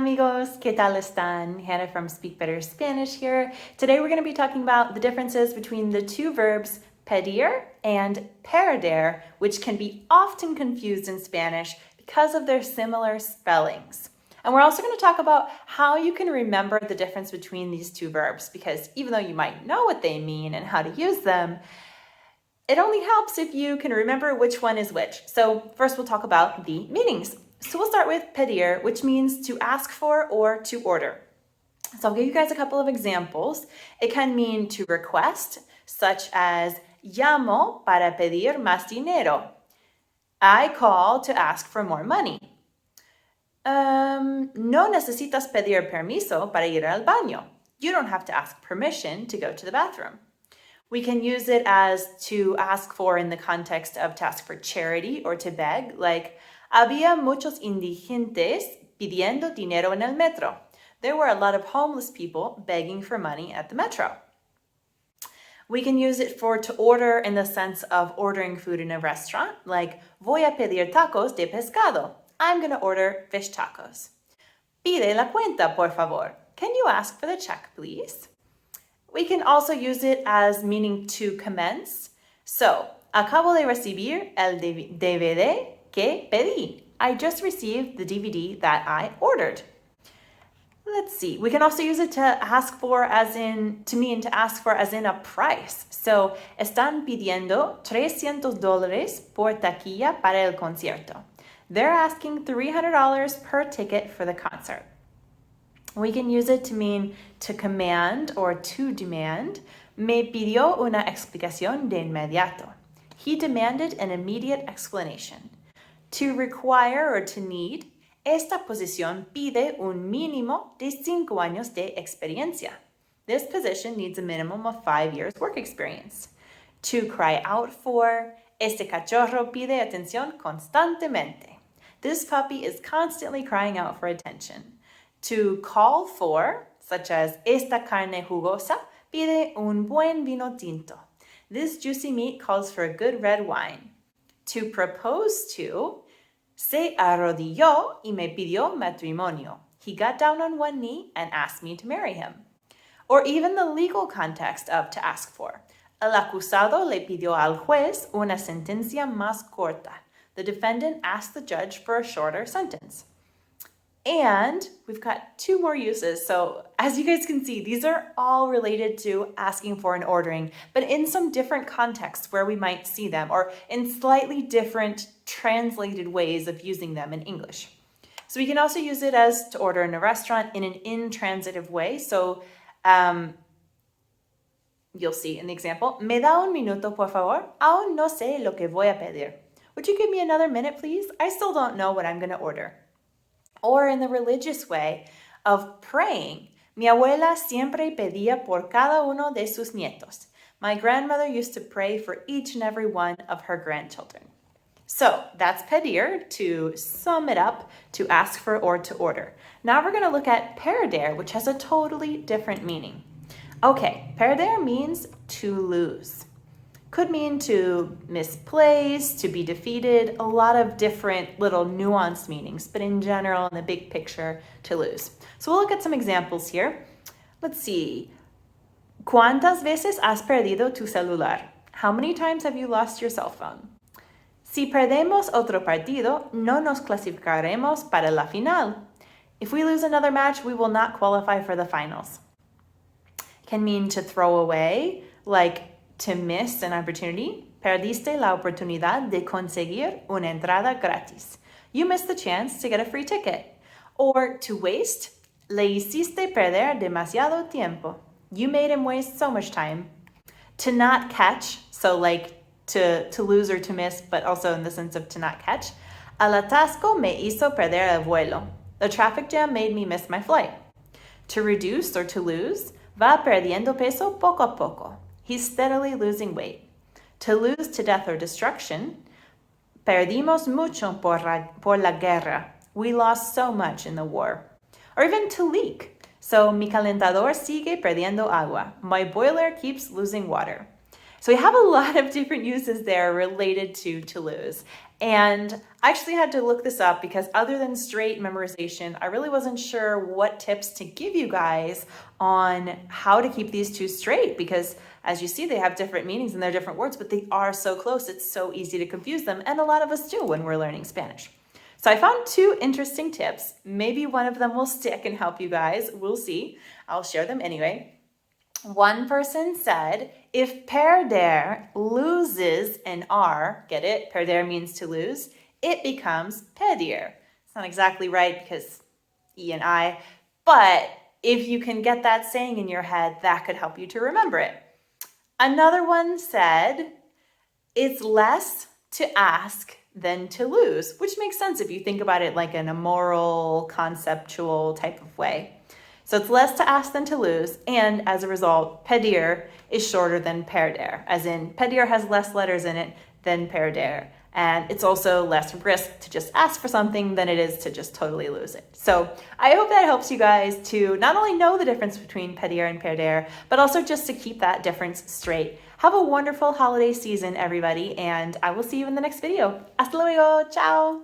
amigos, ¿qué tal están? Hannah from SpeakBetterSpanish here. Today we're going to be talking about the differences between the two verbs pedir and perder, which can be often confused in Spanish because of their similar spellings. And we're also going to talk about how you can remember the difference between these two verbs, because even though you might know what they mean and how to use them, it only helps if you can remember which one is which. So first we'll talk about the meanings. So we'll start with pedir, which means to ask for or to order. So I'll give you guys a couple of examples. It can mean to request, such as llamo para pedir más dinero. I call to ask for more money. No necesitas pedir permiso para ir al baño. You don't have to ask permission to go to the bathroom. We can use it as to ask for in the context of to ask for charity or to beg, like había muchos indigentes pidiendo dinero en el metro. There were a lot of homeless people begging for money at the metro. We can use it for to order in the sense of ordering food in a restaurant, like voy a pedir tacos de pescado. I'm going to order fish tacos. Pide la cuenta, por favor. Can you ask for the check, please? We can also use it as meaning to commence. So, acabo de recibir el DVD que pedí. I just received the DVD that I ordered. Let's see. We can also use it to ask for as in, to mean to ask for as in a price. So, están pidiendo $300 por taquilla para el concierto. They're asking $300 per ticket for the concert. We can use it to mean to command or to demand. Me pidió una explicación de inmediato. He demanded an immediate explanation. To require or to need, esta posición pide un mínimo de 5 años de experiencia. This position needs a minimum of 5 years work experience. To cry out for, este cachorro pide atención constantemente. This puppy is constantly crying out for attention. To call for, such as esta carne jugosa pide un buen vino tinto. This juicy meat calls for a good red wine. To propose to, se arrodilló y me pidió matrimonio. He got down on one knee and asked me to marry him. Or even the legal context of to ask for. El acusado le pidió al juez una sentencia más corta. The defendant asked the judge for a shorter sentence. And we've got 2 more uses. So as you guys can see, these are all related to asking for and ordering, but in some different contexts where we might see them, or in slightly different translated ways of using them in English. So we can also use it as to order in a restaurant in an intransitive way. So you'll see in the example, me da un minuto, por favor. Aún no sé lo que voy a pedir. Would you give me another minute, please? I still don't know what I'm going to order. Or in the religious way of praying. Mi abuela siempre pedía por cada uno de sus nietos. My grandmother used to pray for each and every one of her grandchildren. So that's pedir, to sum it up, to ask for or to order. Now we're going to look at perder, which has a totally different meaning. Okay, perder means to lose. Could mean to misplace, to be defeated, a lot of different little nuanced meanings, but in general, in the big picture, to lose. So we'll look at some examples here. Let's see. ¿Cuántas veces has perdido tu celular? How many times have you lost your cell phone? Si perdemos otro partido, no nos clasificaremos para la final. If we lose another match, we will not qualify for the finals. Can mean to throw away, like to miss an opportunity. Perdiste la oportunidad de conseguir una entrada gratis. You missed the chance to get a free ticket. Or to waste. Le hiciste perder demasiado tiempo. You made him waste so much time. To not catch, so like to lose or to miss, but also in the sense of to not catch. El atasco me hizo perder el vuelo. The traffic jam made me miss my flight. To reduce or to lose. Va perdiendo peso poco a poco. He's steadily losing weight. To lose to death or destruction. Perdimos mucho por la guerra. We lost so much in the war. Or even to leak. So, mi calentador sigue perdiendo agua. My boiler keeps losing water. So we have a lot of different uses there related to lose. And I actually had to look this up because other than straight memorization, I really wasn't sure what tips to give you guys on how to keep these two straight, because as you see, they have different meanings and they're different words, but they are so close. It's so easy to confuse them. And a lot of us do when we're learning Spanish. So I found 2 interesting tips. Maybe one of them will stick and help you guys. We'll see. I'll share them anyway. One person said, if perder loses an R, get it? Perder means to lose. It becomes pedir. It's not exactly right because E and I, but if you can get that saying in your head, that could help you to remember it. Another one said, it's less to ask than to lose, which makes sense if you think about it like in a moral, conceptual type of way. So it's less to ask than to lose, and as a result, pedir is shorter than perder, as in pedir has less letters in it than perder, and it's also less risk to just ask for something than it is to just totally lose it. So I hope that helps you guys to not only know the difference between pedir and perder, but also just to keep that difference straight. Have a wonderful holiday season, everybody, and I will see you in the next video. Hasta luego, ciao!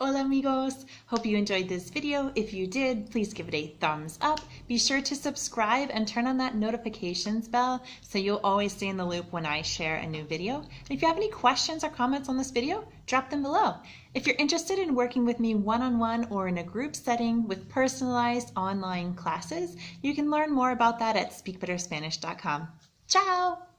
Hola amigos! Hope you enjoyed this video. If you did, please give it a thumbs up. Be sure to subscribe and turn on that notifications bell so you'll always stay in the loop when I share a new video. And if you have any questions or comments on this video, drop them below. If you're interested in working with me one-on-one or in a group setting with personalized online classes, you can learn more about that at SpeakBetterSpanish.com. Ciao!